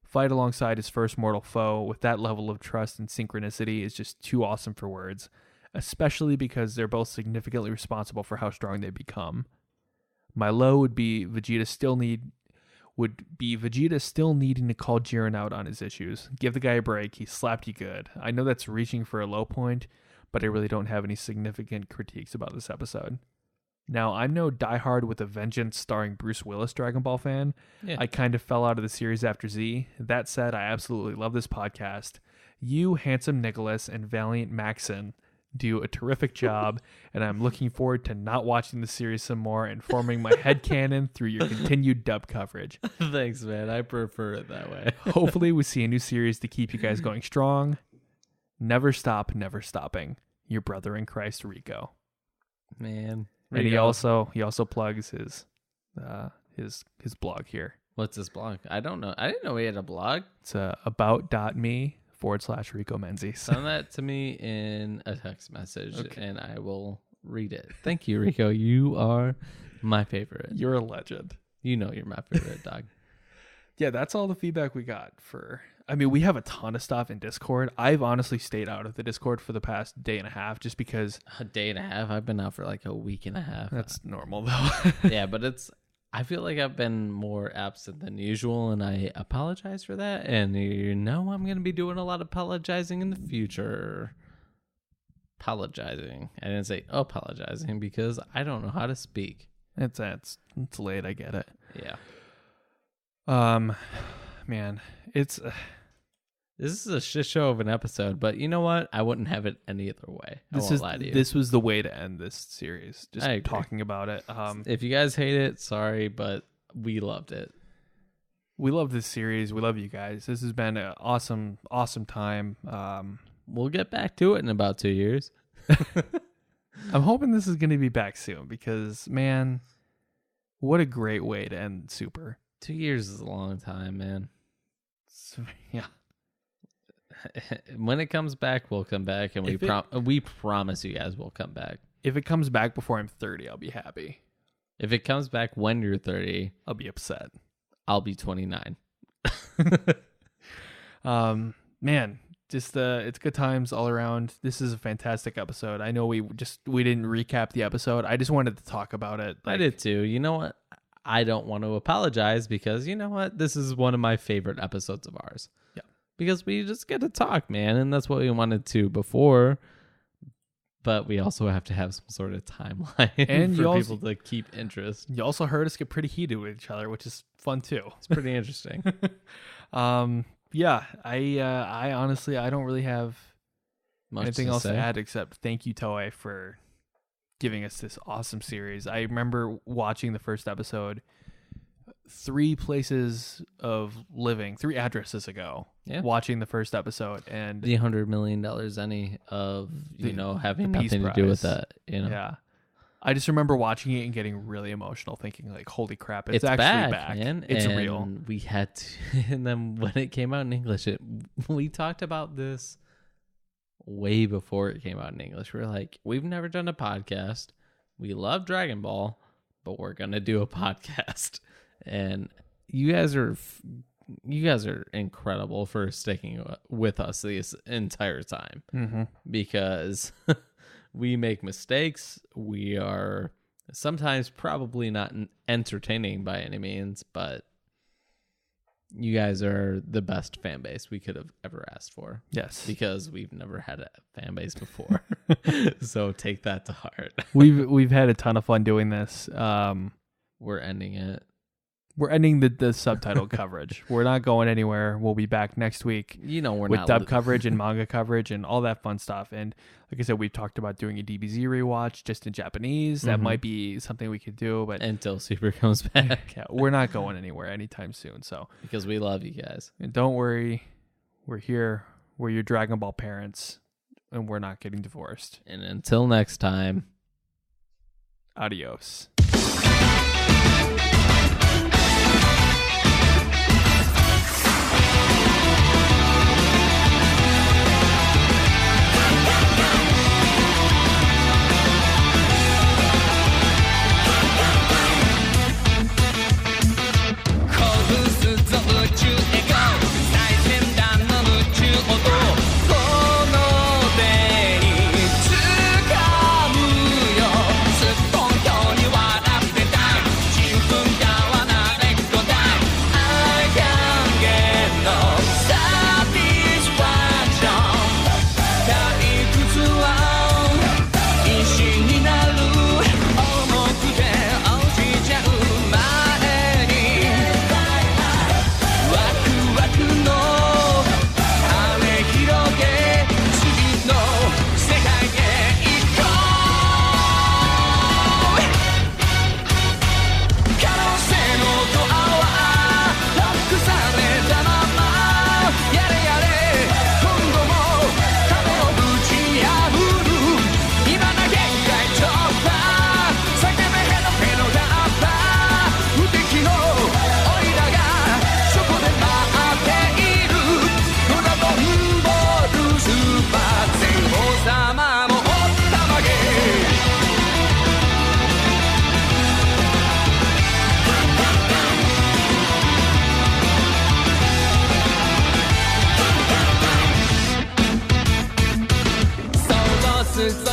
fight alongside his first mortal foe with that level of trust and synchronicity is just too awesome for words, especially because they're both significantly responsible for how strong they become. My low would be Vegeta still needing to call Jiren out on his issues. Give the guy a break. He slapped you good. I know that's reaching for a low point, but I really don't have any significant critiques about this episode. Now, I'm no diehard with a Vengeance starring Bruce Willis Dragon Ball fan. Yeah. I kind of fell out of the series after Z. That said, I absolutely love this podcast. You, Handsome Nicholas, and Valiant Maxon do a terrific job, and I'm looking forward to not watching the series some more and forming my headcanon through your continued dub coverage. Thanks, man. I prefer it that way. Hopefully we see a new series to keep you guys going strong. Never stop, never stopping. Your brother in Christ, Rico. Man. And he also plugs his blog here. What's his blog? I don't know. I didn't know he had a blog. It's about.me/Rico Menzies. Send that to me in a text message, and I will read it. Thank you, Rico. You are my favorite. You're a legend. You know you're my favorite, dog. Yeah, that's all the feedback we got we have a ton of stuff in Discord. I've honestly stayed out of the Discord for the past day and a half just because... A day and a half? I've been out for like a week and a half. That's normal, though. Yeah, but I feel like I've been more absent than usual, and I apologize for that. And I'm going to be doing a lot of apologizing in the future. Apologizing. I didn't say apologizing because I don't know how to speak. It's late. I get it. Yeah. Man, it's this is a shit show of an episode, but you know what? I wouldn't have it any other way. I won't lie to you. This was the way to end this series. Just I agree. talking about it. If you guys hate it, sorry, but we loved it. We love this series. We love you guys. This has been an awesome time. We'll get back to it in about 2 years. I'm hoping this is going to be back soon because, man, what a great way to end Super. 2 years is a long time, man. Yeah. When it comes back, we'll come back, and we promise you guys we'll come back. If it comes back before I'm 30, I'll be happy. If it comes back when you're 30, I'll be upset. I'll be 29. Man, just it's good times all around. This is a fantastic episode. I know we didn't recap the episode. I just wanted to talk about it. I did too. You know what? I don't want to apologize because you know what? This is one of my favorite episodes of ours. Yeah. Because we just get to talk, man, and that's what we wanted to before. But we also have to have some sort of timeline and for people to keep interest. You also heard us get pretty heated with each other, which is fun too. It's pretty interesting. Yeah, I honestly I don't really have anything else to add except thank you, Toei, for giving us this awesome series. I remember watching the first episode 3 places of living, 3 addresses ago. Yeah. Watching the first episode and the $100 million Zenny of having nothing to do with that. Yeah. I just remember watching it and getting really emotional, thinking like, "Holy crap, it's back, actually back! Man. It's and real." We had to, and then when it came out in English, we talked about this way before it came out in English. We're like, we've never done a podcast. We love Dragon Ball, but we're gonna do a podcast. And you guys are incredible for sticking with us this entire time because. We make mistakes. We are sometimes probably not entertaining by any means, but you guys are the best fan base we could have ever asked for. Yes. Because we've never had a fan base before. So take that to heart. We've had a ton of fun doing this. We're ending it. We're ending the subtitle coverage. We're not going anywhere. We'll be back next week. We're with not dub coverage and manga coverage and all that fun stuff. And like I said, we've talked about doing a DBZ rewatch just in Japanese. That might be something we could do, but until Super comes back, yeah, we're not going anywhere anytime soon. So because we love you guys, and don't worry, we're here. We're your Dragon Ball parents, and we're not getting divorced. And until next time, adios.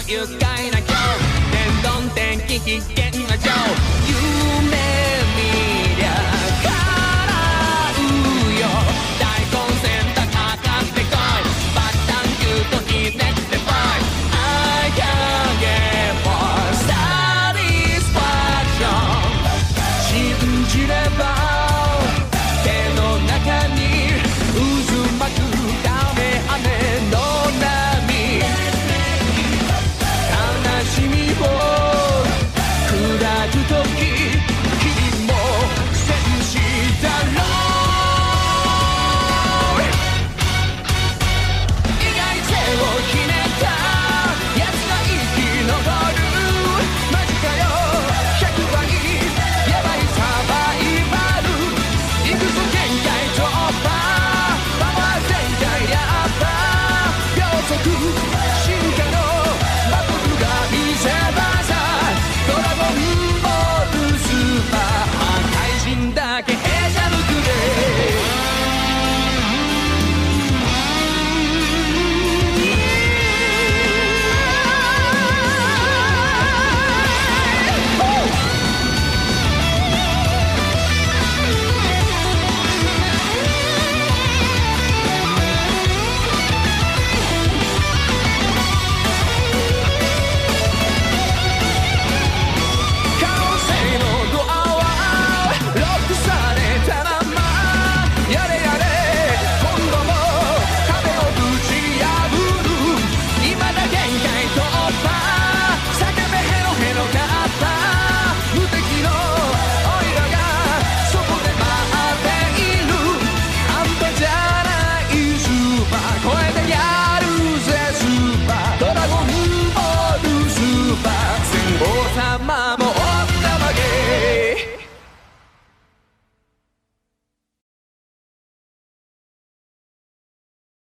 愉快な今日天丼天気危険な今日